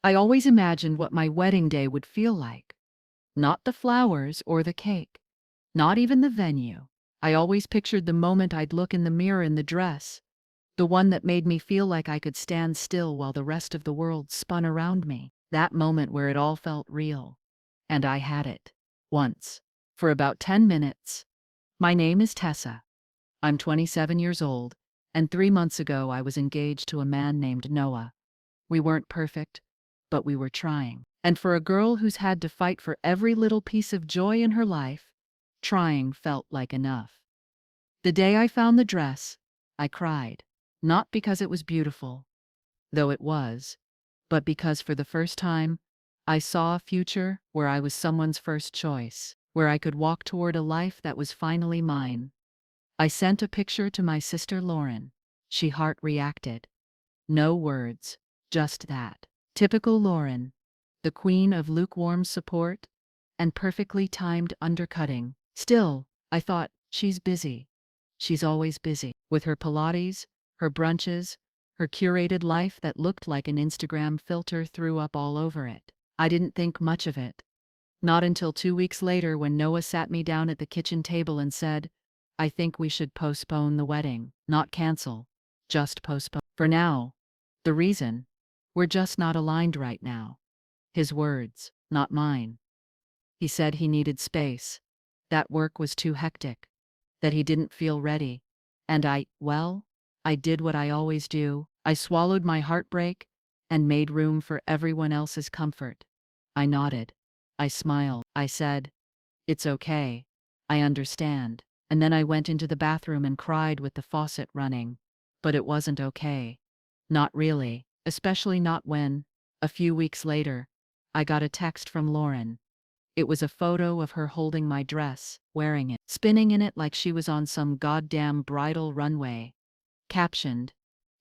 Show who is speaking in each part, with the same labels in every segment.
Speaker 1: I always imagined what my wedding day would feel like. Not the flowers or the cake, not even the venue. I always pictured the moment I'd look in the mirror in the dress, the one that made me feel like I could stand still while the rest of the world spun around me. That moment where it all felt real. And I had it. Once. For about 10 minutes. My name is Tessa. I'm 27 years old, and 3 months ago I was engaged to a man named Noah. We weren't perfect, but we were trying. And for a girl who's had to fight for every little piece of joy in her life, trying felt like enough. The day I found the dress, I cried. Not because it was beautiful, though it was, but because for the first time, I saw a future where I was someone's first choice, where I could walk toward a life that was finally mine. I sent a picture to my sister Lauren. She heart reacted. No words, just that. Typical Lauren, the queen of lukewarm support and perfectly timed undercutting. Still, I thought, she's busy. She's always busy. With her Pilates, her brunches, her curated life that looked like an Instagram filter threw up all over it. I didn't think much of it. Not until 2 weeks later when Noah sat me down at the kitchen table and said, I think we should postpone the wedding, not cancel, just postpone. For now. The reason? We're just not aligned right now. His words, not mine. He said he needed space, that work was too hectic, that he didn't feel ready. And I did what I always do. I swallowed my heartbreak and made room for everyone else's comfort. I nodded. I smiled. I said, it's okay. I understand. And then I went into the bathroom and cried with the faucet running. But it wasn't okay. Not really, especially not when, a few weeks later, I got a text from Lauren. It was a photo of her holding my dress, wearing it, spinning in it like she was on some goddamn bridal runway. Captioned,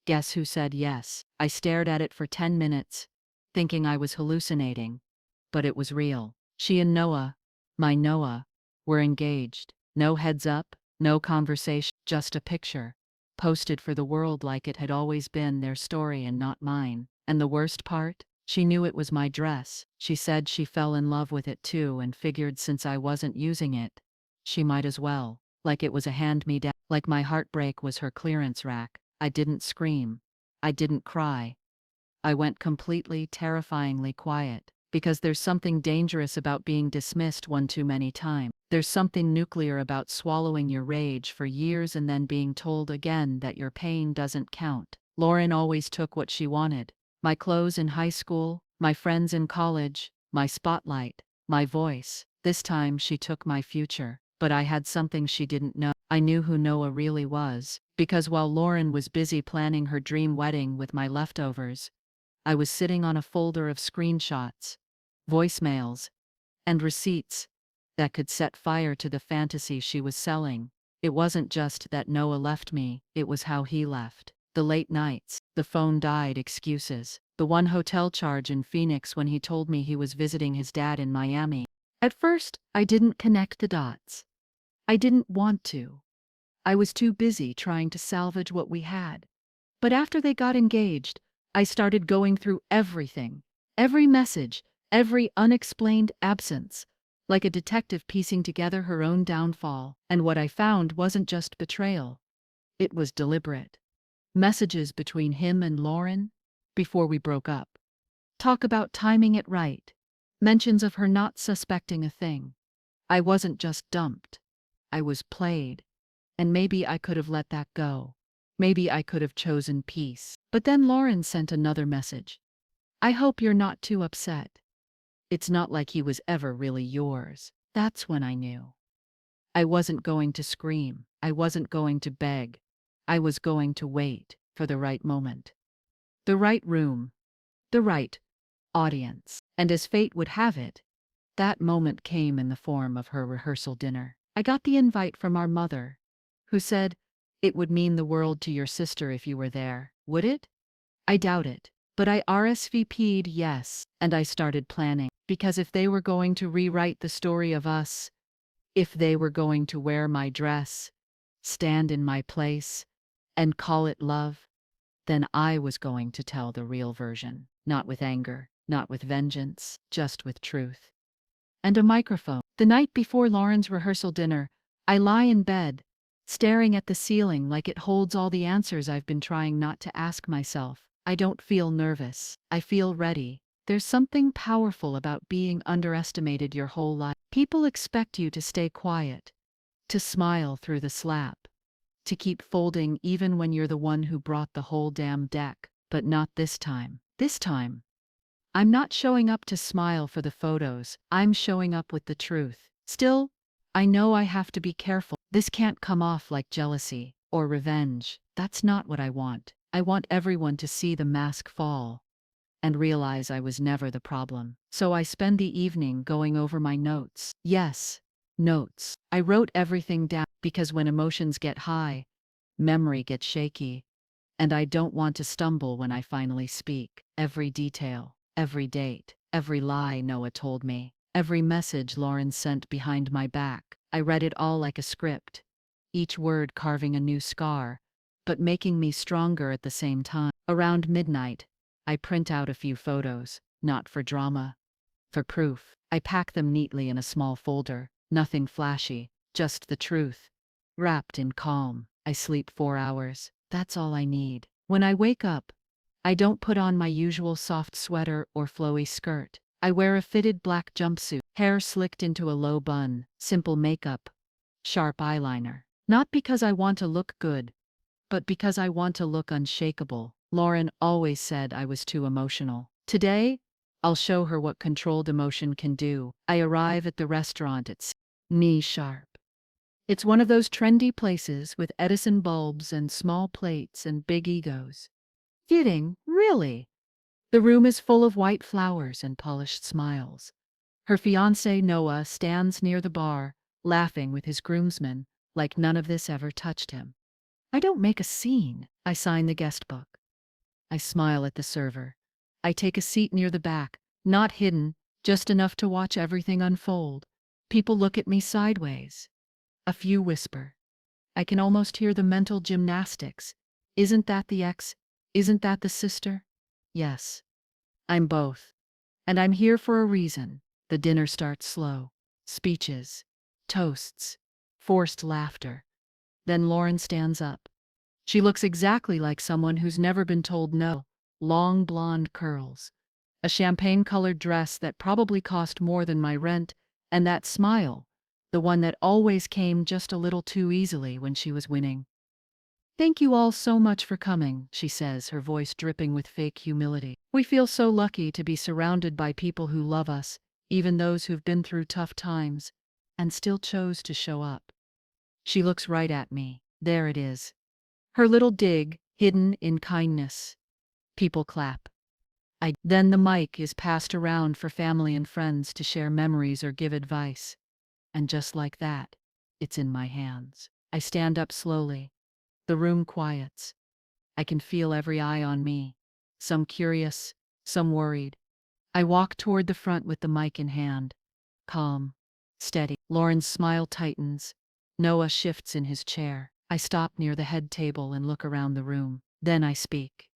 Speaker 1: guess who said yes? I stared at it for 10 minutes, thinking I was hallucinating. But it was real. She and Noah, my Noah, were engaged. No heads up, no conversation, just a picture. Posted for the world like it had always been their story and not mine. And the worst part? She knew it was my dress. She said she fell in love with it too and figured since I wasn't using it, she might as well. Like it was a hand-me-down. Like my heartbreak was her clearance rack. I didn't scream. I didn't cry. I went completely, terrifyingly quiet. Because there's something dangerous about being dismissed one too many times. There's something nuclear about swallowing your rage for years and then being told again that your pain doesn't count. Lauren always took what she wanted. My clothes in high school, my friends in college, my spotlight, my voice. This time she took my future. But I had something she didn't know. I knew who Noah really was. Because while Lauren was busy planning her dream wedding with my leftovers, I was sitting on a folder of screenshots, voicemails, and receipts that could set fire to the fantasy she was selling. It wasn't just that Noah left me, it was how he left. The late nights, the phone died excuses, the one hotel charge in Phoenix when he told me he was visiting his dad in Miami. At first, I didn't connect the dots. I didn't want to. I was too busy trying to salvage what we had. But after they got engaged, I started going through everything, every message, every unexplained absence, like a detective piecing together her own downfall. And what I found wasn't just betrayal. It was deliberate. Messages between him and Lauren before we broke up. Talk about timing it right. Mentions of her not suspecting a thing. I wasn't just dumped. I was played. And maybe I could have let that go. Maybe I could have chosen peace. But then Lauren sent another message. I hope you're not too upset. It's not like he was ever really yours. That's when I knew. I wasn't going to scream. I wasn't going to beg. I was going to wait for the right moment. The right room. The right audience. And as fate would have it, that moment came in the form of her rehearsal dinner. I got the invite from our mother, who said, it would mean the world to your sister if you were there, would it? I doubt it. But I RSVP'd yes, and I started planning. Because if they were going to rewrite the story of us, if they were going to wear my dress, stand in my place, and call it love, then I was going to tell the real version, not with anger, not with vengeance, just with truth. And a microphone. The night before Lauren's rehearsal dinner, I lie in bed, staring at the ceiling like it holds all the answers I've been trying not to ask myself. I don't feel nervous. I feel ready. There's something powerful about being underestimated your whole life. People expect you to stay quiet, to smile through the slap, to keep folding even when you're the one who brought the whole damn deck. But not this time. This time, I'm not showing up to smile for the photos, I'm showing up with the truth. Still, I know I have to be careful. This can't come off like jealousy or revenge. That's not what I want. I want everyone to see the mask fall and realize I was never the problem. So I spend the evening going over my notes. Yes, notes. I wrote everything down because when emotions get high, memory gets shaky, and I don't want to stumble when I finally speak. Every detail, every date, every lie Noah told me, every message Lauren sent behind my back. I read it all like a script, each word carving a new scar, but making me stronger at the same time. Around midnight, I print out a few photos, not for drama, for proof. I pack them neatly in a small folder, nothing flashy, just the truth. Wrapped in calm, I sleep 4 hours. That's all I need. When I wake up, I don't put on my usual soft sweater or flowy skirt. I wear a fitted black jumpsuit, hair slicked into a low bun, simple makeup, sharp eyeliner. Not because I want to look good, but because I want to look unshakable. Lauren always said I was too emotional. Today, I'll show her what controlled emotion can do. I arrive at the restaurant at knee sharp. It's one of those trendy places with Edison bulbs and small plates and big egos. Kidding, really? The room is full of white flowers and polished smiles. Her fiancé Noah stands near the bar, laughing with his groomsmen, like none of this ever touched him. I don't make a scene. I sign the guest book. I smile at the server. I take a seat near the back, not hidden, just enough to watch everything unfold. People look at me sideways. A few whisper. I can almost hear the mental gymnastics. Isn't that the ex? Isn't that the sister? Yes, I'm both. And I'm here for a reason. The dinner starts slow. Speeches, toasts, forced laughter. Then Lauren stands up. She looks exactly like someone who's never been told no. Long blonde curls, a champagne-colored dress that probably cost more than my rent, and that smile, the one that always came just a little too easily when she was winning. "Thank you all so much for coming," she says, her voice dripping with fake humility. "We feel so lucky to be surrounded by people who love us, even those who've been through tough times, and still chose to show up." She looks right at me. There it is. Her little dig, hidden in kindness. People clap. Then the mic is passed around for family and friends to share memories or give advice. And just like that, it's in my hands. I stand up slowly. The room quiets. I can feel every eye on me. Some curious, some worried. I walk toward the front with the mic in hand. Calm. Steady. Lauren's smile tightens. Noah shifts in his chair. I stop near the head table and look around the room. Then I speak.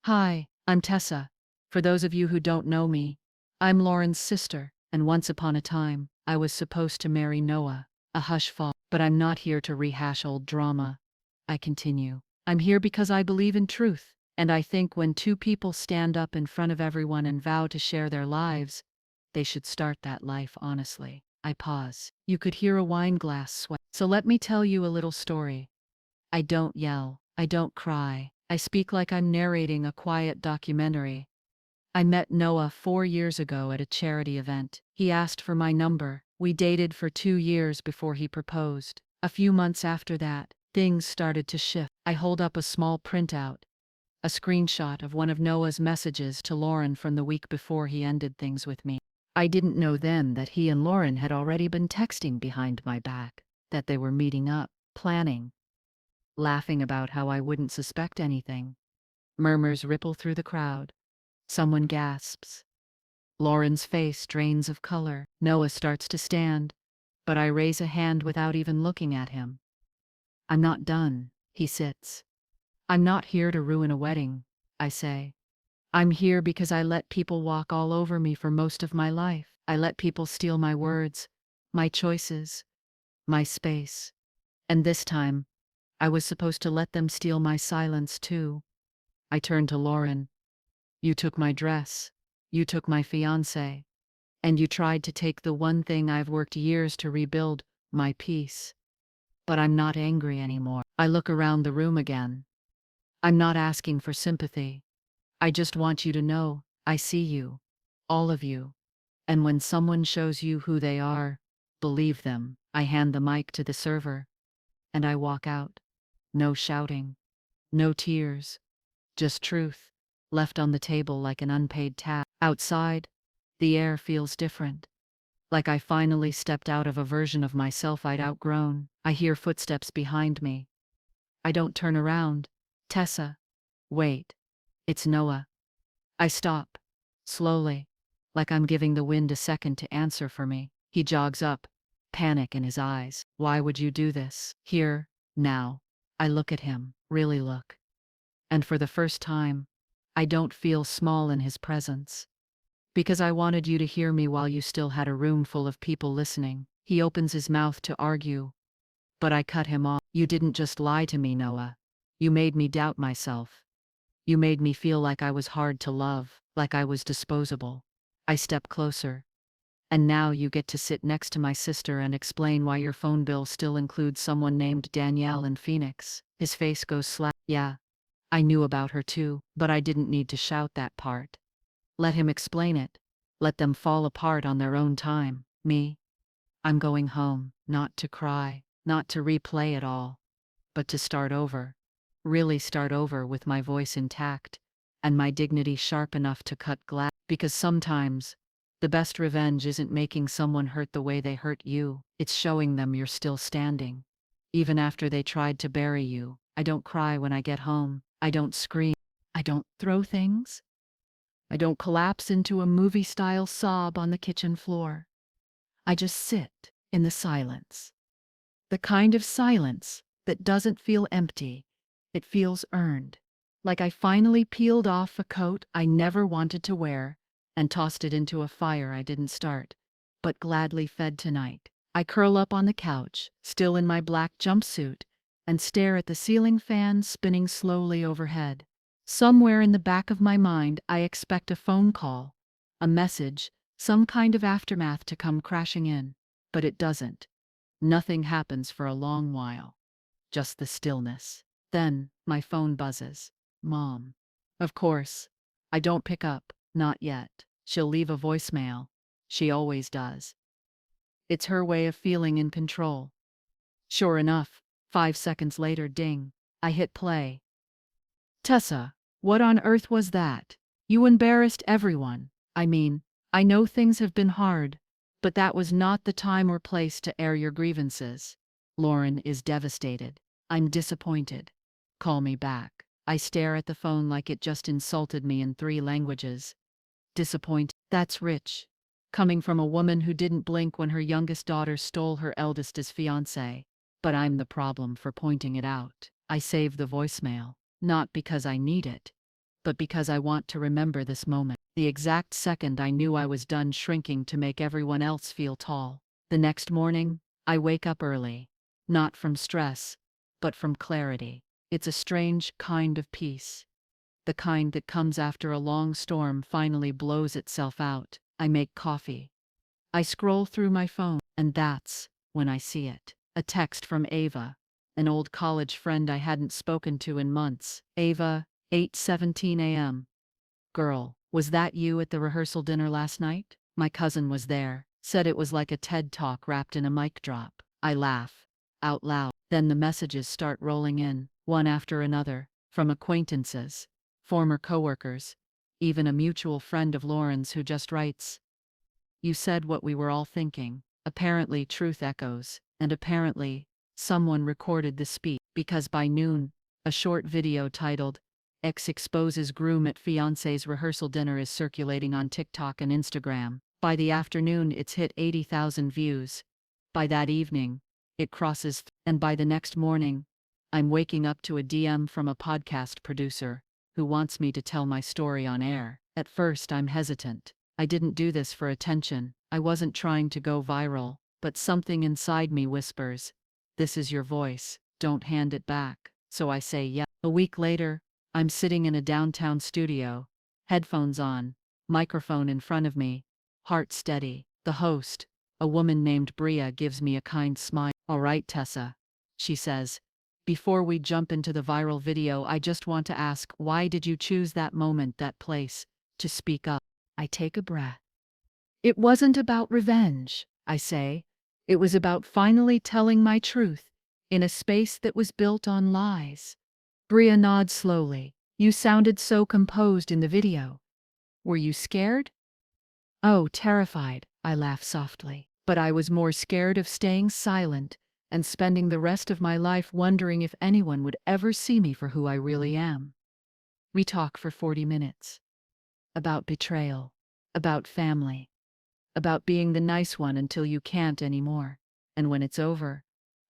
Speaker 1: "Hi, I'm Tessa. For those of you who don't know me, I'm Lauren's sister, and once upon a time, I was supposed to marry Noah." A hush falls. "But I'm not here to rehash old drama," I continue. "I'm here because I believe in truth, and I think when two people stand up in front of everyone and vow to share their lives, they should start that life honestly." I pause. You could hear a wine glass sweat. "So let me tell you a little story." I don't yell. I don't cry. I speak like I'm narrating a quiet documentary. I met Noah 4 years ago at a charity event. He asked for my number. We dated for 2 years before he proposed. A few months after that, things started to shift. I hold up a small printout, a screenshot of one of Noah's messages to Lauren from the week before he ended things with me. I didn't know then that he and Lauren had already been texting behind my back, that they were meeting up, planning, laughing about how I wouldn't suspect anything. Murmurs ripple through the crowd. Someone gasps. Lauren's face drains of color. Noah starts to stand, but I raise a hand without even looking at him. "I'm not done." He sits. "I'm not here to ruin a wedding," I say. I'm here because I let people walk all over me for most of my life. I let people steal my words, my choices, my space. And this time, I was supposed to let them steal my silence too. I turned to Lauren. You took my dress. You took my fiancé. And you tried to take the one thing I've worked years to rebuild, my peace. But I'm not angry anymore. I look around the room again. I'm not asking for sympathy. I just want you to know, I see you. All of you. And when someone shows you who they are, believe them. I hand the mic to the server. And I walk out. No shouting. No tears. Just truth. Left on the table like an unpaid tab. Outside, the air feels different. Like I finally stepped out of a version of myself I'd outgrown. I hear footsteps behind me. I don't turn around. Tessa. Wait. It's Noah. I stop. Slowly. Like I'm giving the wind a second to answer for me. He jogs up. Panic in his eyes. Why would you do this? Here. Now. I look at him. Really look. And for the first time, I don't feel small in his presence. Because I wanted you to hear me while you still had a room full of people listening. He opens his mouth to argue. But I cut him off. You didn't just lie to me, Noah. You made me doubt myself. You made me feel like I was hard to love, like I was disposable. I step closer. And now you get to sit next to my sister and explain why your phone bill still includes someone named Danielle in Phoenix. His face goes slack. Yeah, I knew about her too, but I didn't need to shout that part. Let him explain it. Let them fall apart on their own time. Me? I'm going home, not to cry, not to replay it all, but to start over. Really start over with my voice intact, and my dignity sharp enough to cut glass. Because sometimes, the best revenge isn't making someone hurt the way they hurt you, it's showing them you're still standing. Even after they tried to bury you, I don't cry when I get home. I don't scream. I don't throw things. I don't collapse into a movie-style sob on the kitchen floor. I just sit in the silence. The kind of silence that doesn't feel empty. It feels earned. Like I finally peeled off a coat I never wanted to wear and tossed it into a fire I didn't start, but gladly fed tonight. I curl up on the couch, still in my black jumpsuit, and stare at the ceiling fan spinning slowly overhead. Somewhere in the back of my mind, I expect a phone call, a message, some kind of aftermath to come crashing in. But it doesn't. Nothing happens for a long while. Just the stillness. Then, my phone buzzes. Mom. Of course. I don't pick up. Not yet. She'll leave a voicemail. She always does. It's her way of feeling in control. Sure enough, 5 seconds later, ding. I hit play. Tessa, what on earth was that? You embarrassed everyone. I mean, I know things have been hard, but that was not the time or place to air your grievances. Lauren is devastated. I'm disappointed. Call me back. I stare at the phone like it just insulted me in 3 languages. Disappointed. That's rich. Coming from a woman who didn't blink when her youngest daughter stole her eldest's fiancé. But I'm the problem for pointing it out. I save the voicemail. Not because I need it, but because I want to remember this moment. The exact second I knew I was done shrinking to make everyone else feel tall. The next morning, I wake up early. Not from stress, but from clarity. It's a strange kind of peace. The kind that comes after a long storm finally blows itself out. I make coffee. I scroll through my phone, and that's when I see it. A text from Ava, an old college friend I hadn't spoken to in months. Ava, 8:17 a.m. Girl, was that you at the rehearsal dinner last night? My cousin was there, said it was like a TED talk wrapped in a mic drop. I laugh, out loud. Then the messages start rolling in, one after another, from acquaintances, former coworkers, even a mutual friend of Lauren's who just writes, "You said what we were all thinking." Apparently truth echoes, and apparently, someone recorded the speech, because by noon, a short video titled, "Ex exposes groom at fiancé's rehearsal dinner" is circulating on TikTok and Instagram. By the afternoon, it's hit 80,000 views. By that evening, it and by the next morning, I'm waking up to a DM from a podcast producer who wants me to tell my story on air. At first, I'm hesitant. I didn't do this for attention. I wasn't trying to go viral, but something inside me whispers, "This is your voice. Don't hand it back." So I say yes. A week later, I'm sitting in a downtown studio, headphones on, microphone in front of me, heart steady. The host, a woman named Bria, gives me a kind smile. "All right, Tessa," she says. "Before we jump into the viral video, I just want to ask, why did you choose that moment, that place, to speak up?" I take a breath. "It wasn't about revenge," I say. "It was about finally telling my truth, in a space that was built on lies." Bria nods slowly. "You sounded so composed in the video. Were you scared?" "Oh, terrified," I laugh softly. "But I was more scared of staying silent and spending the rest of my life wondering if anyone would ever see me for who I really am." We talk for 40 minutes. About betrayal, about family, about being the nice one until you can't anymore. And when it's over,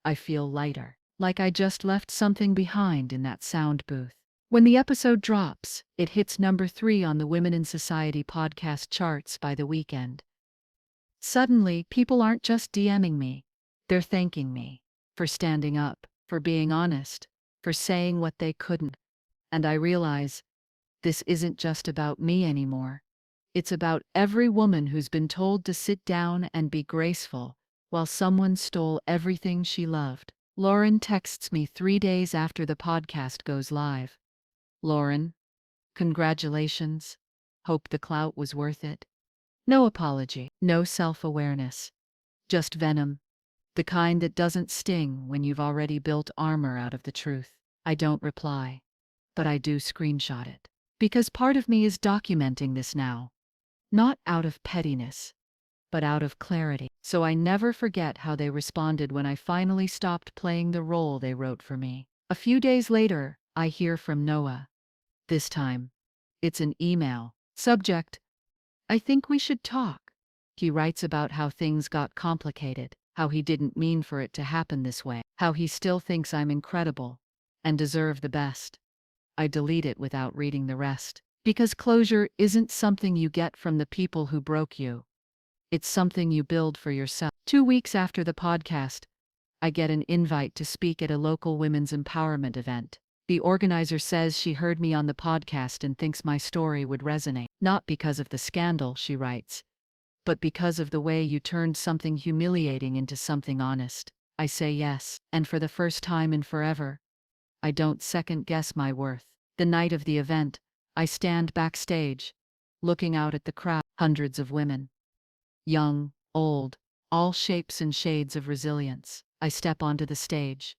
Speaker 1: I feel lighter, like I just left something behind in that sound booth. When the episode drops, it hits number 3 on the Women in Society podcast charts by the weekend. Suddenly, people aren't just DMing me. They're thanking me for standing up, for being honest, for saying what they couldn't. And I realize this isn't just about me anymore. It's about every woman who's been told to sit down and be graceful while someone stole everything she loved. Lauren texts me 3 days after the podcast goes live. "Lauren, congratulations. Hope the clout was worth it." No apology, no self-awareness, just venom, the kind that doesn't sting when you've already built armor out of the truth. I don't reply, but I do screenshot it. Because part of me is documenting this now, not out of pettiness, but out of clarity. So I never forget how they responded when I finally stopped playing the role they wrote for me. A few days later, I hear from Noah. This time, it's an email. Subject: "I think we should talk." He writes about how things got complicated, how he didn't mean for it to happen this way, how he still thinks I'm incredible and deserve the best. I delete it without reading the rest. Because closure isn't something you get from the people who broke you. It's something you build for yourself. 2 weeks after the podcast, I get an invite to speak at a local women's empowerment event. The organizer says she heard me on the podcast and thinks my story would resonate. "Not because of the scandal," she writes, "but because of the way you turned something humiliating into something honest." I say yes, and for the first time in forever, I don't second-guess my worth. The night of the event, I stand backstage, looking out at the crowd, hundreds of women, young, old, all shapes and shades of resilience. I step onto the stage,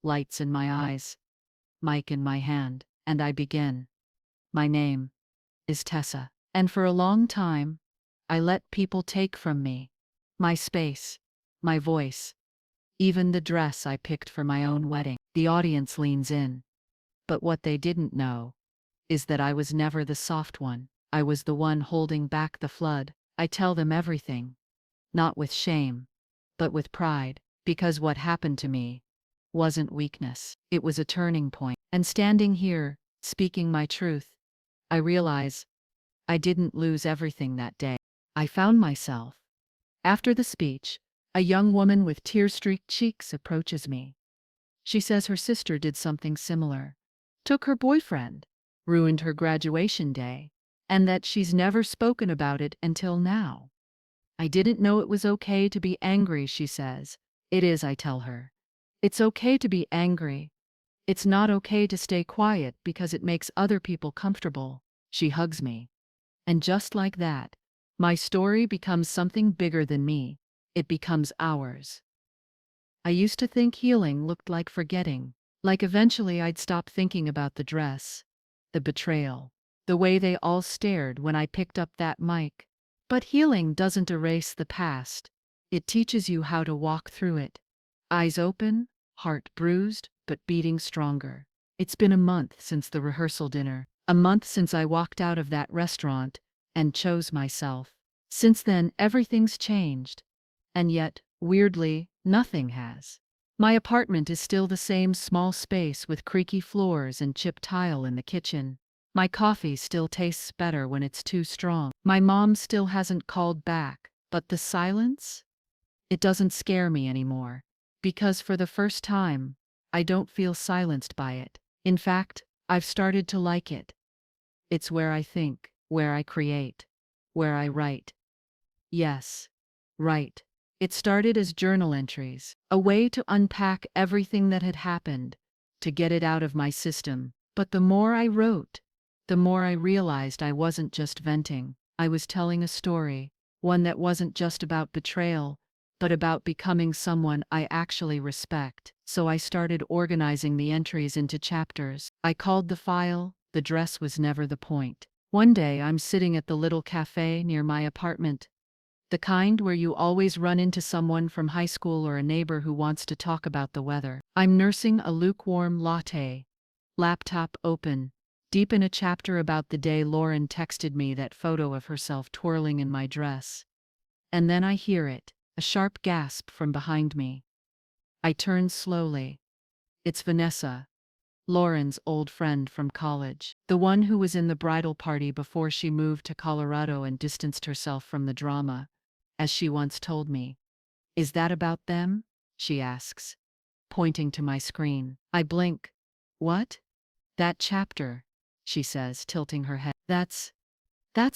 Speaker 1: lights in my eyes, mic in my hand, and I begin. My name is Tessa, and for a long time, I let people take from me my space, my voice, even the dress I picked for my own wedding. The audience leans in, but what they didn't know is that I was never the soft one. I was the one holding back the flood. I tell them everything, not with shame, but with pride, because what happened to me wasn't weakness. It was a turning point. And standing here, speaking my truth, I realize I didn't lose everything that day. I found myself. After the speech, a young woman with tear-streaked cheeks approaches me. She says her sister did something similar, took her boyfriend, ruined her graduation day, and that she's never spoken about it until now. "I didn't know it was okay to be angry," she says. "It is," I tell her. "It's okay to be angry. It's not okay to stay quiet because it makes other people comfortable." She hugs me. And just like that, my story becomes something bigger than me. It becomes ours. I used to think healing looked like forgetting. Like eventually I'd stop thinking about the dress, the betrayal, the way they all stared when I picked up that mic. But healing doesn't erase the past. It teaches you how to walk through it. Eyes open, heart bruised, but beating stronger. It's been a month since the rehearsal dinner. A month since I walked out of that restaurant and chose myself. Since then, everything's changed. And yet, weirdly, nothing has. My apartment is still the same small space with creaky floors and chipped tile in the kitchen. My coffee still tastes better when it's too strong. My mom still hasn't called back, but the silence? It doesn't scare me anymore. Because for the first time, I don't feel silenced by it. In fact, I've started to like it. It's where I think, where I create, where I write. Yes, write. It started as journal entries, a way to unpack everything that had happened, to get it out of my system. But the more I wrote, the more I realized I wasn't just venting. I was telling a story, one that wasn't just about betrayal, but about becoming someone I actually respect. So I started organizing the entries into chapters. I called the file, "The Dress Was Never the Point." One day I'm sitting at the little cafe near my apartment, the kind where you always run into someone from high school or a neighbor who wants to talk about the weather. I'm nursing a lukewarm latte, laptop open, deep in a chapter about the day Lauren texted me that photo of herself twirling in my dress. And then I hear it, a sharp gasp from behind me. I turn slowly. It's Vanessa, Lauren's old friend from college, the one who was in the bridal party before she moved to Colorado and distanced herself from the drama, as she once told me. "Is that about them?" she asks, pointing to my screen. I blink. "What?" "That chapter," she says, tilting her head. That's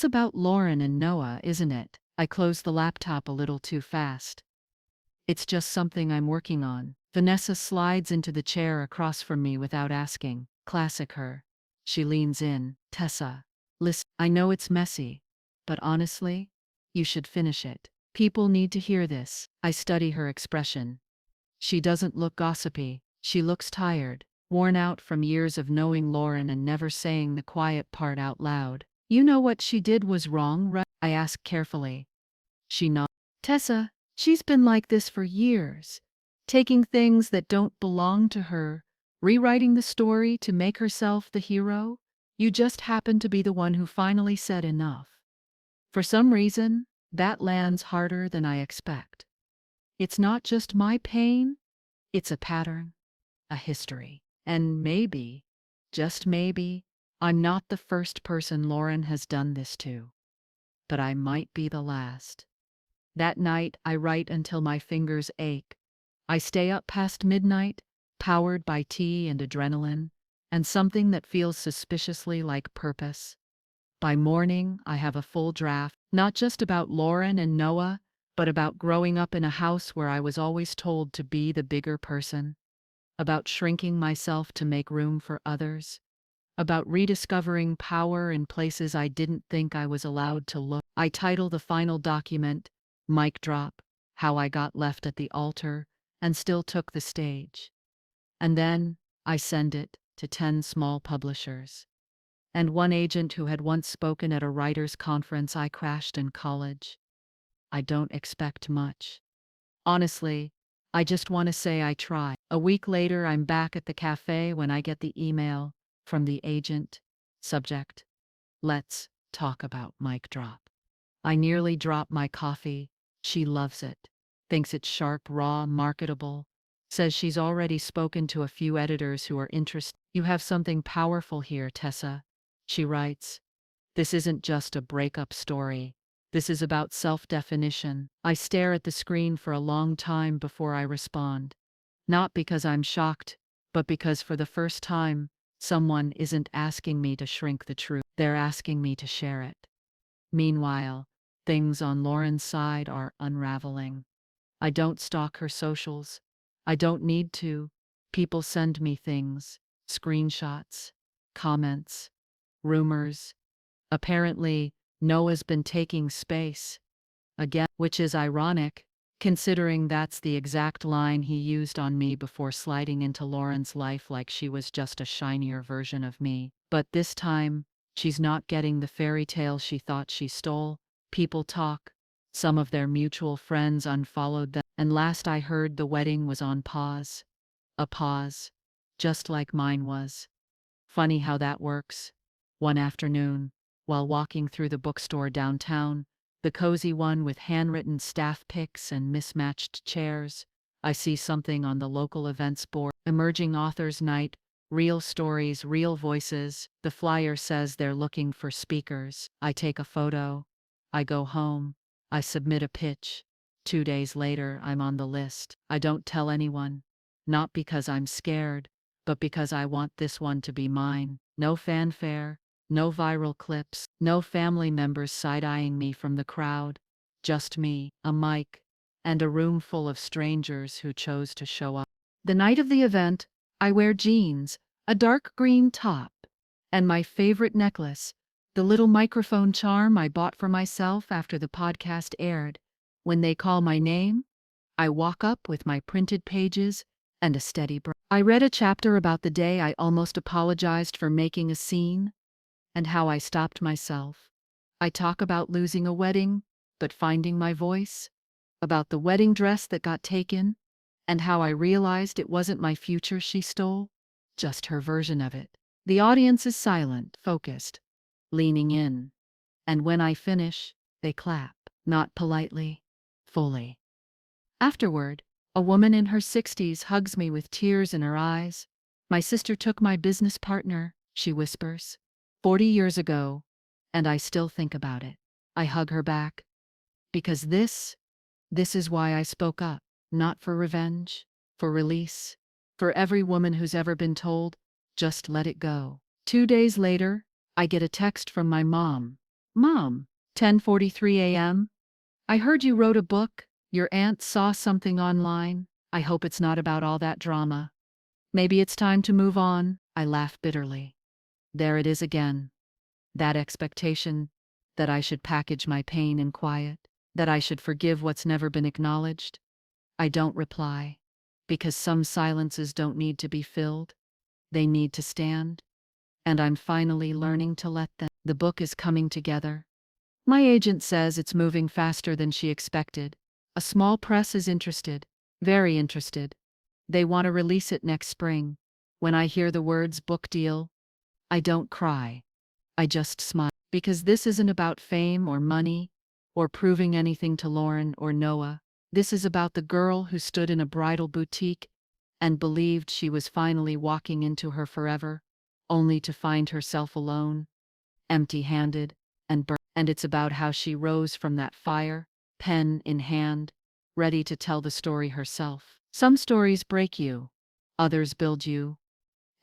Speaker 1: about Lauren and Noah, isn't it?" I close the laptop a little too fast. "It's just something I'm working on." Vanessa slides into the chair across from me without asking. Classic her. She leans in. "Tessa, listen, I know it's messy, but honestly, you should finish it. People need to hear this." I study her expression. She doesn't look gossipy. She looks tired, worn out from years of knowing Lauren and never saying the quiet part out loud. "You know what she did was wrong, right?" I ask carefully. She nods. "Tessa, she's been like this for years, taking things that don't belong to her, rewriting the story to make herself the hero. You just happen to be the one who finally said enough. For some reason, that lands harder than I expect. It's not just my pain, it's a pattern, a history. And maybe, just maybe, I'm not the first person Lauren has done this to. But I might be the last." That night, I write until my fingers ache. I stay up past midnight, powered by tea and adrenaline, and something that feels suspiciously like purpose. By morning, I have a full draft, not just about Lauren and Noah, but about growing up in a house where I was always told to be the bigger person, about shrinking myself to make room for others, about rediscovering power in places I didn't think I was allowed to look. I title the final document, "Mic Drop: How I Got Left at the Altar and Still Took the Stage." And then I send it to 10 small publishers. And one agent who had once spoken at a writers' conference I crashed in college. I don't expect much. Honestly, I just want to say I tried. A week later, I'm back at the cafe when I get the email from the agent. Subject: "Let's talk about Mic Drop." I nearly drop my coffee. She loves it, thinks it's sharp, raw, marketable, says she's already spoken to a few editors who are interested. "You have something powerful here, Tessa," she writes. "This isn't just a breakup story. This is about self-definition." I stare at the screen for a long time before I respond. Not because I'm shocked, but because for the first time, someone isn't asking me to shrink the truth. They're asking me to share it. Meanwhile, things on Lauren's side are unraveling. I don't stalk her socials. I don't need to. People send me things, screenshots, comments, rumors. Apparently, Noah's been taking space again, which is ironic, considering that's the exact line he used on me before sliding into Lauren's life like she was just a shinier version of me. But this time, she's not getting the fairy tale she thought she stole. People talk. Some of their mutual friends unfollowed them, and last I heard the wedding was on pause. A pause, just like mine was. Funny how that works. One afternoon, while walking through the bookstore downtown, the cozy one with handwritten staff pics and mismatched chairs, I see something on the local events board. "Emerging Authors Night, Real stories, real voices. The flyer says they're looking for speakers. I take a photo. I go home. I submit a pitch. 2 days later, I'm on the list. I don't tell anyone. Not because I'm scared, but because I want this one to be mine. No fanfare, no viral clips, no family members side-eyeing me from the crowd. Just me, a mic, and a room full of strangers who chose to show up. The night of the event, I wear jeans, a dark green top, and my favorite necklace, the little microphone charm I bought for myself after the podcast aired. When they call my name, I walk up with my printed pages and a steady breath. I read a chapter about the day I almost apologized for making a scene and how I stopped myself. I talk about losing a wedding, but finding my voice, about the wedding dress that got taken, and how I realized it wasn't my future she stole, just her version of it. The audience is silent, focused, leaning in, and when I finish, they clap, not politely, fully. Afterward, a woman in her 60s hugs me with tears in her eyes. My sister took my business partner, she whispers, 40 years ago, and I still think about it. I hug her back, because this is why I spoke up, not for revenge, for release, for every woman who's ever been told, just let it go. 2 days later, I get a text from my mom. Mom, 10:43 a.m. I heard you wrote a book. Your aunt saw something online. I hope it's not about all that drama. Maybe it's time to move on. I laugh bitterly. There it is again. That expectation that I should package my pain in quiet, that I should forgive what's never been acknowledged. I don't reply, because some silences don't need to be filled. They need to stand. And I'm finally learning to let them. The book is coming together. My agent says it's moving faster than she expected. A small press is interested, very interested. They want to release it next spring. When I hear the words book deal, I don't cry. I just smile. Because this isn't about fame or money or proving anything to Lauren or Noah. This is about the girl who stood in a bridal boutique and believed she was finally walking into her forever, only to find herself alone, empty-handed, and burnt. And it's about how she rose from that fire, pen in hand, ready to tell the story herself. Some stories break you, others build you,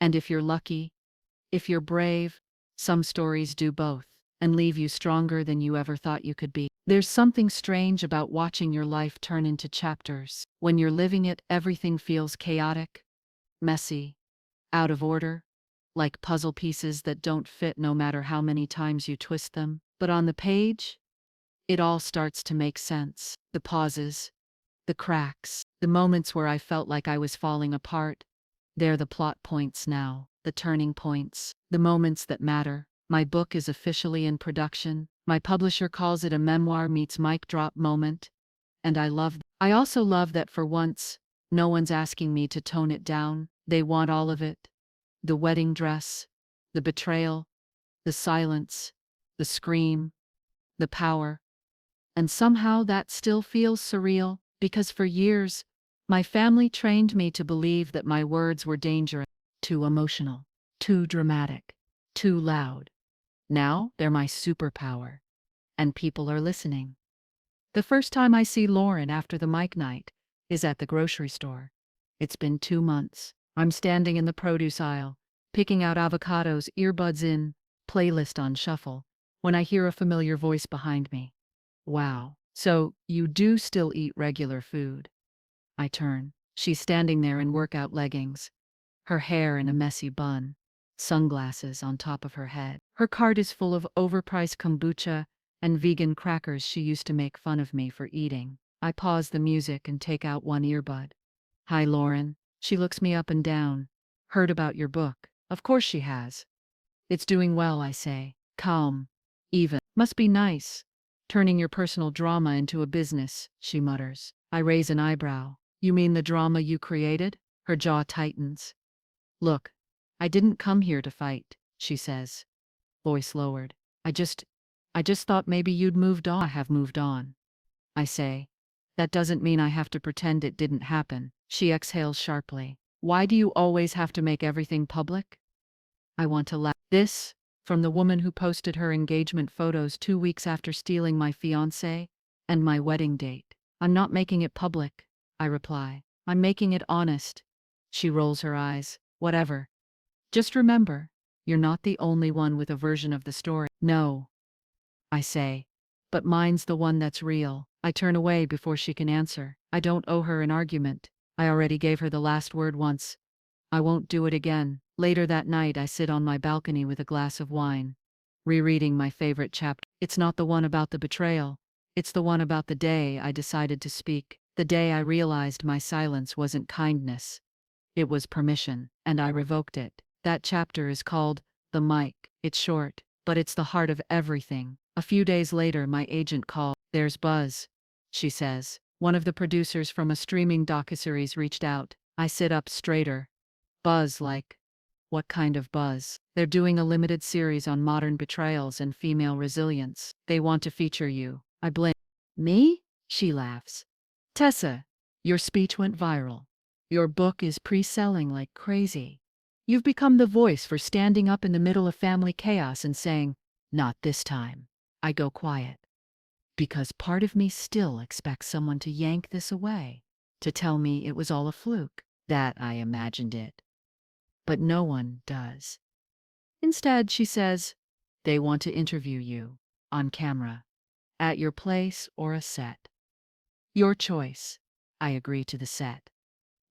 Speaker 1: and if you're lucky, if you're brave, some stories do both and leave you stronger than you ever thought you could be. There's something strange about watching your life turn into chapters. When you're living it, everything feels chaotic, messy, out of order, like puzzle pieces that don't fit no matter how many times you twist them. But on the page, it all starts to make sense. The pauses, the cracks, the moments where I felt like I was falling apart. They're the plot points now, the turning points, the moments that matter. My book is officially in production. My publisher calls it a memoir meets mic drop moment. And I also love that for once, no one's asking me to tone it down. They want all of it. The wedding dress, the betrayal, the silence, the scream, the power. And somehow that still feels surreal, because for years, my family trained me to believe that my words were dangerous, too emotional, too dramatic, too loud. Now they're my superpower, and people are listening. The first time I see Lauren after the mic night is at the grocery store. It's been 2 months. I'm standing in the produce aisle, picking out avocados, earbuds in, playlist on shuffle, when I hear a familiar voice behind me. Wow, so you do still eat regular food? I turn. She's standing there in workout leggings, her hair in a messy bun, sunglasses on top of her head. Her cart is full of overpriced kombucha and vegan crackers she used to make fun of me for eating. I pause the music and take out one earbud. Hi, Lauren. She looks me up and down. Heard about your book. Of course she has. It's doing well, I say. Calm. Even. Must be nice. Turning your personal drama into a business, she mutters. I raise an eyebrow. You mean the drama you created? Her jaw tightens. Look, I didn't come here to fight, she says, voice lowered. I just thought maybe you'd moved on. I have moved on, I say. That doesn't mean I have to pretend it didn't happen. She exhales sharply. Why do you always have to make everything public? I want to laugh. This, from the woman who posted her engagement photos 2 weeks after stealing my fiancé and my wedding date. I'm not making it public, I reply. I'm making it honest. She rolls her eyes. Whatever. Just remember, you're not the only one with a version of the story. No, I say. But mine's the one that's real. I turn away before she can answer. I don't owe her an argument. I already gave her the last word once. I won't do it again. Later that night, I sit on my balcony with a glass of wine, rereading my favorite chapter. It's not the one about the betrayal. It's the one about the day I decided to speak. The day I realized my silence wasn't kindness. It was permission, and I revoked it. That chapter is called The Mic. It's short, but it's the heart of everything. A few days later, my agent called. There's buzz, she says. One of the producers from a streaming docuseries reached out. I sit up straighter. Buzz like, what kind of buzz? They're doing a limited series on modern betrayals and female resilience. They want to feature you. I blink. Me? She laughs. Tessa, your speech went viral. Your book is pre-selling like crazy. You've become the voice for standing up in the middle of family chaos and saying, not this time. I go quiet. Because part of me still expects someone to yank this away, to tell me it was all a fluke, that I imagined it. But no one does. Instead, she says, they want to interview you, on camera, at your place or a set. Your choice. I agree to the set.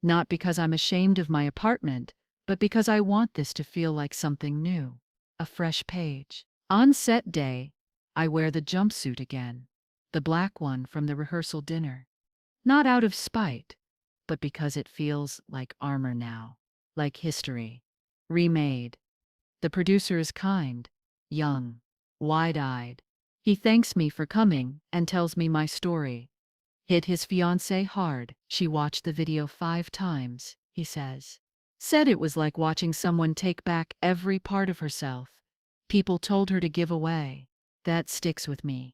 Speaker 1: Not because I'm ashamed of my apartment, but because I want this to feel like something new, a fresh page. On set day, I wear the jumpsuit again, the black one from the rehearsal dinner. Not out of spite, but because it feels like armor now, like history, remade. The producer is kind, young, wide-eyed. He thanks me for coming and tells me my story. Hit his fiancée hard. She watched the video 5 times, he says. Said it was like watching someone take back every part of herself people told her to give away. That sticks with me.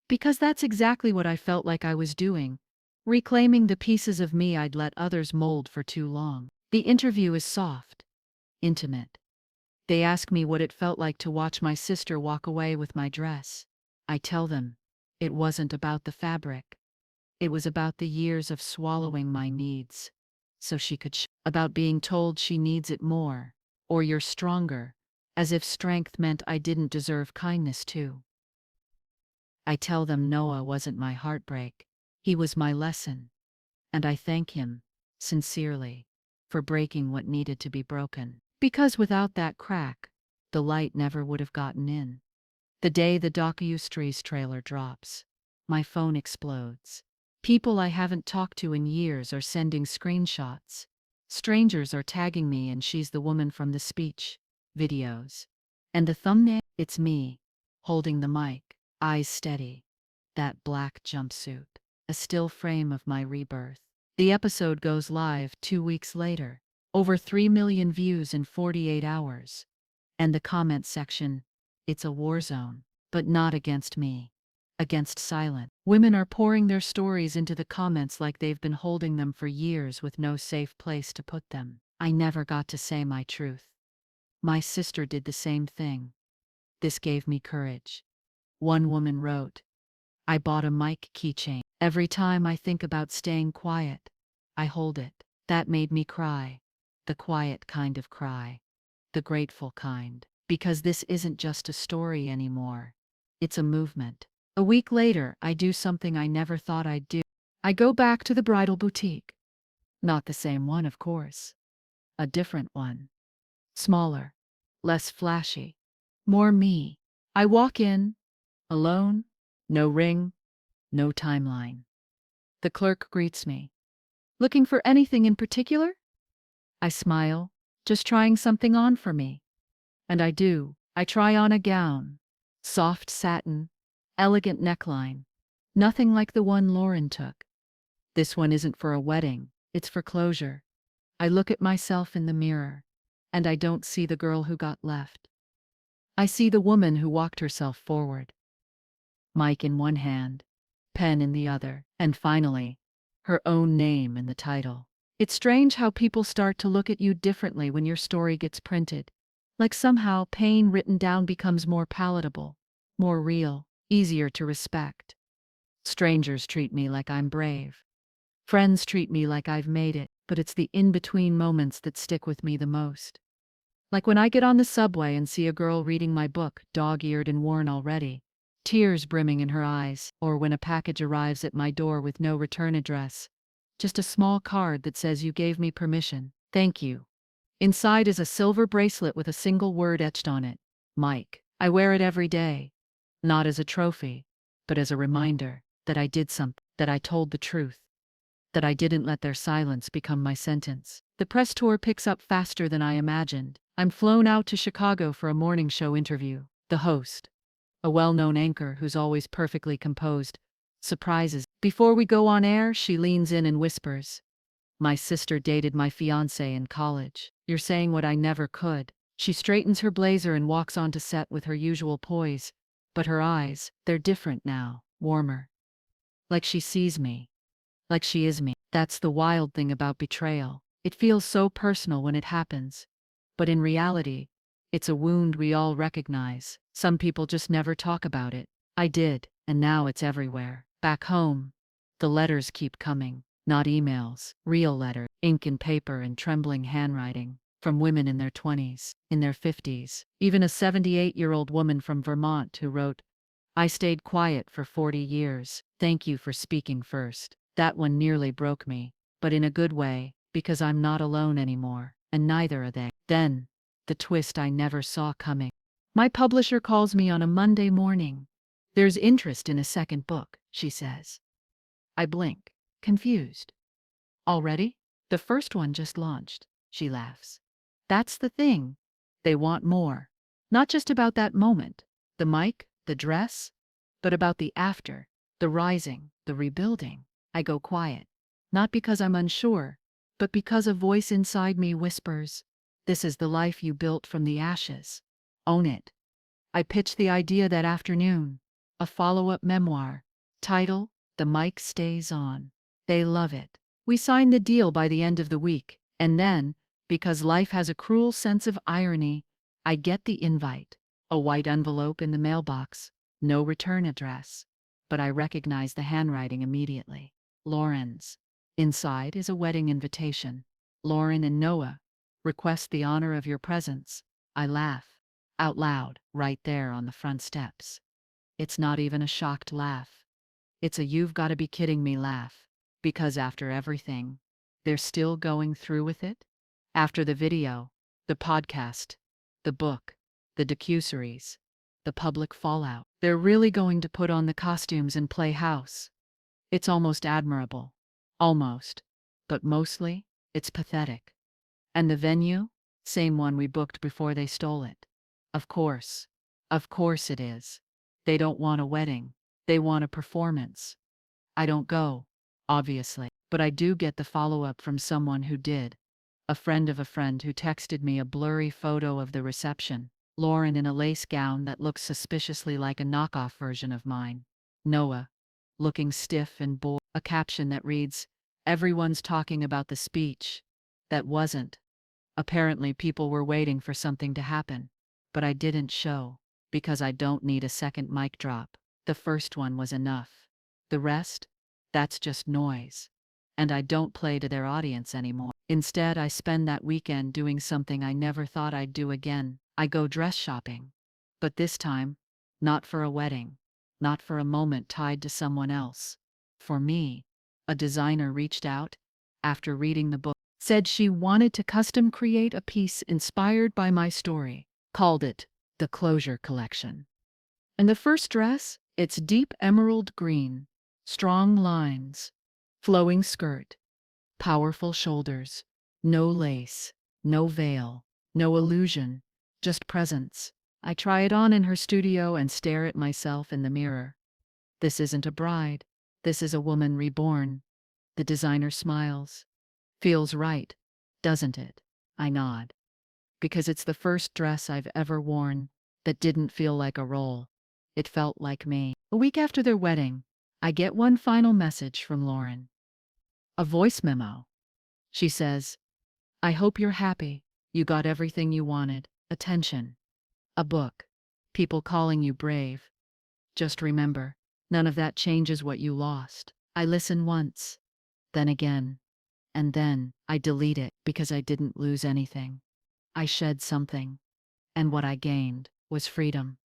Speaker 1: Because that's exactly what I felt like I was doing, reclaiming the pieces of me I'd let others mold for too long. The interview is soft, intimate. They ask me what it felt like to watch my sister walk away with my dress. I tell them, it wasn't about the fabric. It was about the years of swallowing my needs, so she could about being told she needs it more, or you're stronger, as if strength meant I didn't deserve kindness too. I tell them Noah wasn't my heartbreak, he was my lesson, and I thank him, sincerely, for breaking what needed to be broken. Because without that crack, the light never would have gotten in. The day the docu-series trailer drops, my phone explodes. People I haven't talked to in years are sending screenshots. Strangers are tagging me and she's the woman from the speech videos. And the thumbnail, it's me, holding the mic, eyes steady. That black jumpsuit, a still frame of my rebirth. The episode goes live 2 weeks later. Over 3 million views in 48 hours. And the comment section, it's a war zone, but not against me. Against silent. Women are pouring their stories into the comments like they've been holding them for years with no safe place to put them. I never got to say my truth. My sister did the same thing. This gave me courage. One woman wrote, I bought a mic keychain. Every time I think about staying quiet, I hold it. That made me cry. The quiet kind of cry. The grateful kind. Because this isn't just a story anymore. It's a movement. A week later, I do something I never thought I'd do. I go back to the bridal boutique. Not the same one, of course. A different one. Smaller. Less flashy. More me. I walk in, alone, no ring, no timeline. The clerk greets me. Looking for anything in particular? I smile, just trying something on for me. And I do. I try on a gown. Soft satin, elegant neckline. Nothing like the one Lauren took. This one isn't for a wedding, it's for closure. I look at myself in the mirror, and I don't see the girl who got left. I see the woman who walked herself forward. Mic in one hand, pen in the other, and finally, her own name in the title. It's strange how people start to look at you differently when your story gets printed. Like somehow pain written down becomes more palatable, more real, easier to respect. Strangers treat me like I'm brave. Friends treat me like I've made it, but it's the in-between moments that stick with me the most. Like when I get on the subway and see a girl reading my book, dog-eared and worn already, tears brimming in her eyes, or when a package arrives at my door with no return address, just a small card that says you gave me permission. Thank you. Inside is a silver bracelet with a single word etched on it. Mike. I wear it every day. Not as a trophy, but as a reminder that I did something, that I told the truth, that I didn't let their silence become my sentence. The press tour picks up faster than I imagined. I'm flown out to Chicago for a morning show interview. The host, a well-known anchor who's always perfectly composed, surprises. Before we go on air, she leans in and whispers, "My sister dated my fiancé in college. You're saying what I never could." She straightens her blazer and walks onto set with her usual poise, but her eyes, they're different now, warmer. Like she sees me. Like she is me. That's the wild thing about betrayal. It feels so personal when it happens. But in reality, it's a wound we all recognize. Some people just never talk about it. I did, and now it's everywhere. Back home, the letters keep coming. Not emails, real letters, ink and paper and trembling handwriting, from women in their 20s, in their 50s. Even a 78-year-old woman from Vermont who wrote, "I stayed quiet for 40 years. Thank you for speaking first." That one nearly broke me, but in a good way, because I'm not alone anymore, and neither are they. Then, the twist I never saw coming. My publisher calls me on a Monday morning. "There's interest in a second book," she says. I blink, confused. "Already? The first one just launched," she laughs. "That's the thing. They want more. Not just about that moment, the mic, the dress, but about the after, the rising, the rebuilding." I go quiet. Not because I'm unsure, but because a voice inside me whispers, "This is the life you built from the ashes. Own it." I pitch the idea that afternoon. A follow-up memoir. Title, "The Mic Stays On." They love it. We sign the deal by the end of the week, and then, because life has a cruel sense of irony, I get the invite. A white envelope in the mailbox. No return address. But I recognize the handwriting immediately. Lauren's. Inside is a wedding invitation. "Lauren and Noah request the honor of your presence." I laugh. Out loud, right there on the front steps. It's not even a shocked laugh. It's a "you've got to be kidding me" laugh. Because after everything, they're still going through with it? After the video, the podcast, the book, the docuseries, the public fallout, they're really going to put on the costumes and play house. It's almost admirable. Almost. But mostly, it's pathetic. And the venue? Same one we booked before they stole it. Of course. Of course it is. They don't want a wedding. They want a performance. I don't go, obviously. But I do get the follow-up from someone who did. A friend of a friend who texted me a blurry photo of the reception. Lauren in a lace gown that looks suspiciously like a knockoff version of mine. Noah, looking stiff and bored. A caption that reads, "Everyone's talking about the speech." That wasn't. Apparently people were waiting for something to happen. But I didn't show. Because I don't need a second mic drop. The first one was enough. The rest? That's just noise. And I don't play to their audience anymore. Instead, I spend that weekend doing something I never thought I'd do again. I go dress shopping. But this time, not for a wedding. Not for a moment tied to someone else. For me. A designer reached out, after reading the book, said she wanted to custom create a piece inspired by my story. Called it the Closure Collection. And the first dress, it's deep emerald green, strong lines, flowing skirt, powerful shoulders, no lace, no veil, no illusion, just presence. I try it on in her studio and stare at myself in the mirror. This isn't a bride. This is a woman reborn. The designer smiles. "Feels right, doesn't it?" I nod. Because it's the first dress I've ever worn that didn't feel like a role. It felt like me. A week after their wedding, I get one final message from Lauren. A voice memo. She says, I hope you're happy. You got everything you wanted. Attention. A book. People calling you brave. Just remember, none of that changes what you lost. I listen once, then again, and then I delete it because I didn't lose anything. I shed something, and what I gained was freedom.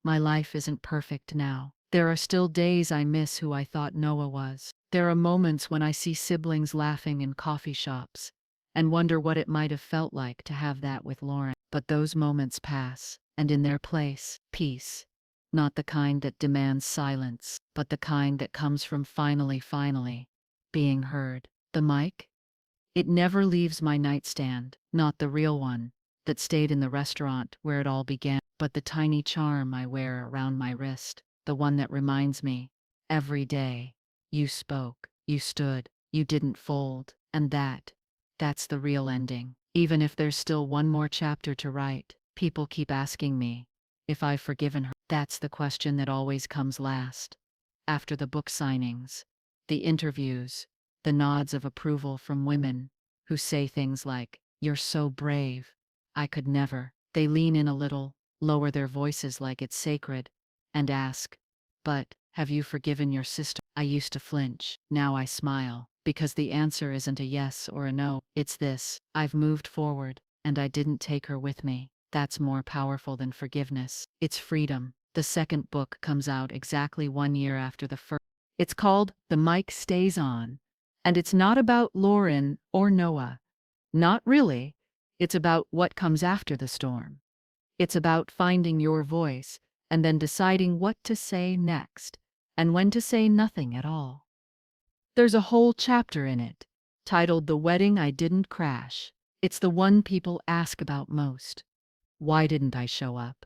Speaker 1: My life isn't perfect now. There are still days I miss who I thought Noah was. There are moments when I see siblings laughing in coffee shops and wonder what it might have felt like to have that with Lauren. But those moments pass, and in their place, peace. Not the kind that demands silence, but the kind that comes from finally being heard. The mic? It never leaves my nightstand, not the real one that stayed in the restaurant where it all began, but the tiny charm I wear around my wrist, the one that reminds me, every day, you spoke, you stood, you didn't fold, and that's the real ending. Even if there's still one more chapter to write, people keep asking me if I've forgiven her. That's the question that always comes last. After the book signings, the interviews, the nods of approval from women who say things like, You're so brave. I could never. They lean in a little, lower their voices like it's sacred, and ask, But have you forgiven your sister? I used to flinch. Now I smile, because the answer isn't a yes or a no. It's this: I've moved forward, and I didn't take her with me. That's more powerful than forgiveness. It's freedom. The second book comes out exactly 1 year after the first. It's called The Mic Stays On, and it's not about Lauren or Noah. Not really. It's about what comes after the storm. It's about finding your voice and then deciding what to say next and when to say nothing at all. There's a whole chapter in it, titled The Wedding I Didn't Crash. It's the one people ask about most. Why didn't I show up?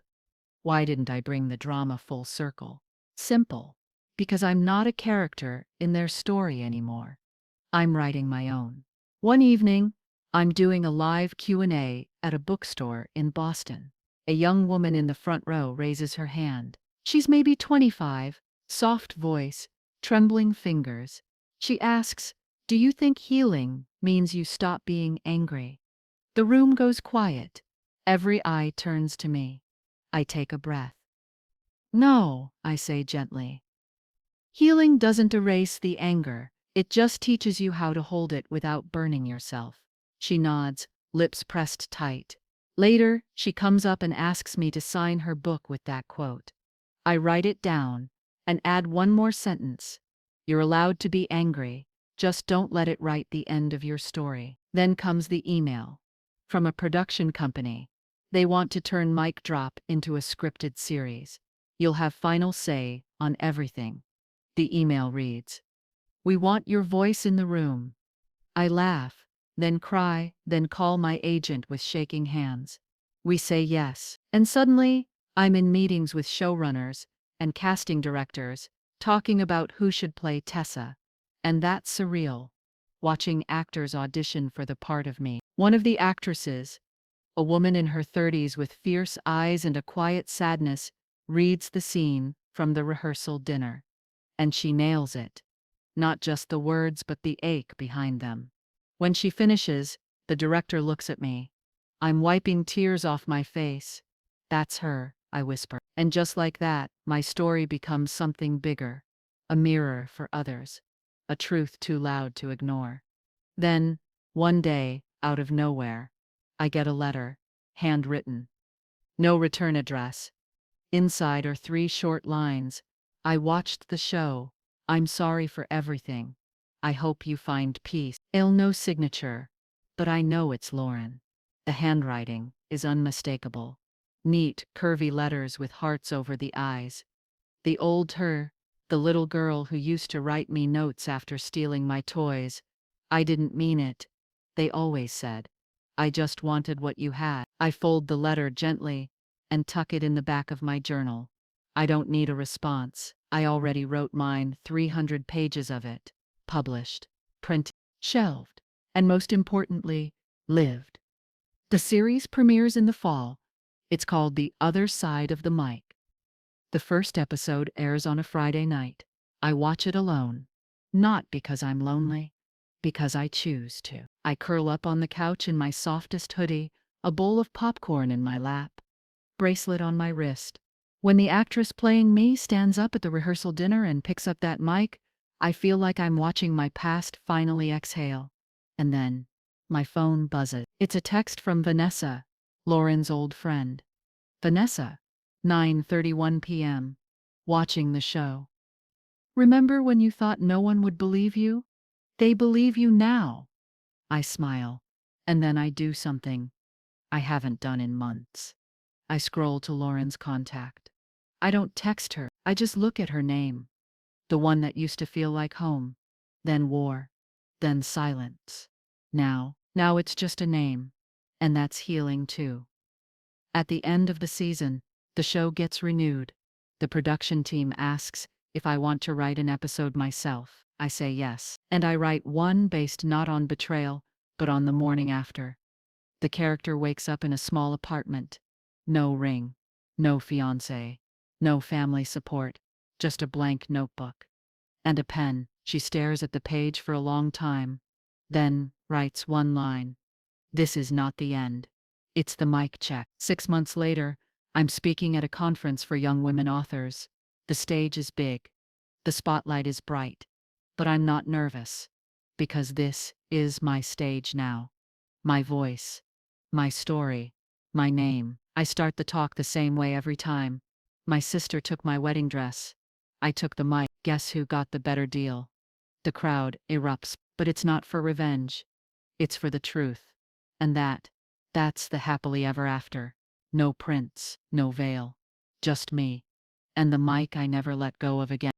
Speaker 1: Why didn't I bring the drama full circle? Simple. Because I'm not a character in their story anymore. I'm writing my own. One evening, I'm doing a live Q&A at a bookstore in Boston. A young woman in the front row raises her hand. She's maybe 25, soft voice, trembling fingers. She asks, Do you think healing means you stop being angry? The room goes quiet. Every eye turns to me. I take a breath. No, I say gently. Healing doesn't erase the anger. It just teaches you how to hold it without burning yourself. She nods, lips pressed tight. Later, she comes up and asks me to sign her book with that quote. I write it down and add one more sentence. You're allowed to be angry, just don't let it write the end of your story. Then comes the email. From a production company. They want to turn Mic Drop into a scripted series. You'll have final say on everything. The email reads, We want your voice in the room. I laugh, then cry, then call my agent with shaking hands. We say yes, and suddenly, I'm in meetings with showrunners and casting directors, talking about who should play Tessa. And that's surreal, watching actors audition for the part of me. One of the actresses, a woman in her 30s with fierce eyes and a quiet sadness, reads the scene from the rehearsal dinner. And she nails it. Not just the words, but the ache behind them. When she finishes, the director looks at me. I'm wiping tears off my face. That's her, I whisper. And just like that, my story becomes something bigger. A mirror for others. A truth too loud to ignore. Then, one day, out of nowhere, I get a letter, handwritten. No return address. Inside are 3 short lines. I watched the show. I'm sorry for everything. I hope you find peace. No signature, but I know it's Lauren. The handwriting is unmistakable. Neat, curvy letters with hearts over the eyes. The old her, the little girl who used to write me notes after stealing my toys. I didn't mean it, they always said. I just wanted what you had. I fold the letter gently and tuck it in the back of my journal. I don't need a response. I already wrote mine, 300 pages of it. Published, printed, shelved, and most importantly, lived. The series premieres in the fall. It's called The Other Side of the Mic. The first episode airs on a Friday night. I watch it alone. Not because I'm lonely, Because I choose to. I curl up on the couch in my softest hoodie, a bowl of popcorn in my lap, bracelet on my wrist. When the actress playing me stands up at the rehearsal dinner and picks up that mic, I feel like I'm watching my past finally exhale. And then, my phone buzzes. It's a text from Vanessa, Lauren's old friend. Vanessa, 9:31 p.m. Watching the show. Remember when you thought no one would believe you? They believe you now. I smile. And then I do something I haven't done in months. I scroll to Lauren's contact. I don't text her, I just look at her name. The one that used to feel like home. Then war. Then silence. Now it's just a name. And that's healing too. At the end of the season, the show gets renewed. The production team asks if I want to write an episode myself. I say yes. And I write one based not on betrayal, but on the morning after. The character wakes up in a small apartment. No ring. No fiancé. No family support. Just a blank notebook. And a pen. She stares at the page for a long time. Then writes one line. This is not the end. It's the mic check. 6 months later, I'm speaking at a conference for young women authors. The stage is big. The spotlight is bright. But I'm not nervous. Because this is my stage now. My voice. My story. My name. I start the talk the same way every time. My sister took my wedding dress. I took the mic. Guess who got the better deal? The crowd erupts, but it's not for revenge. It's for the truth. And that's the happily ever after. No prince, no veil. Just me. And the mic I never let go of again.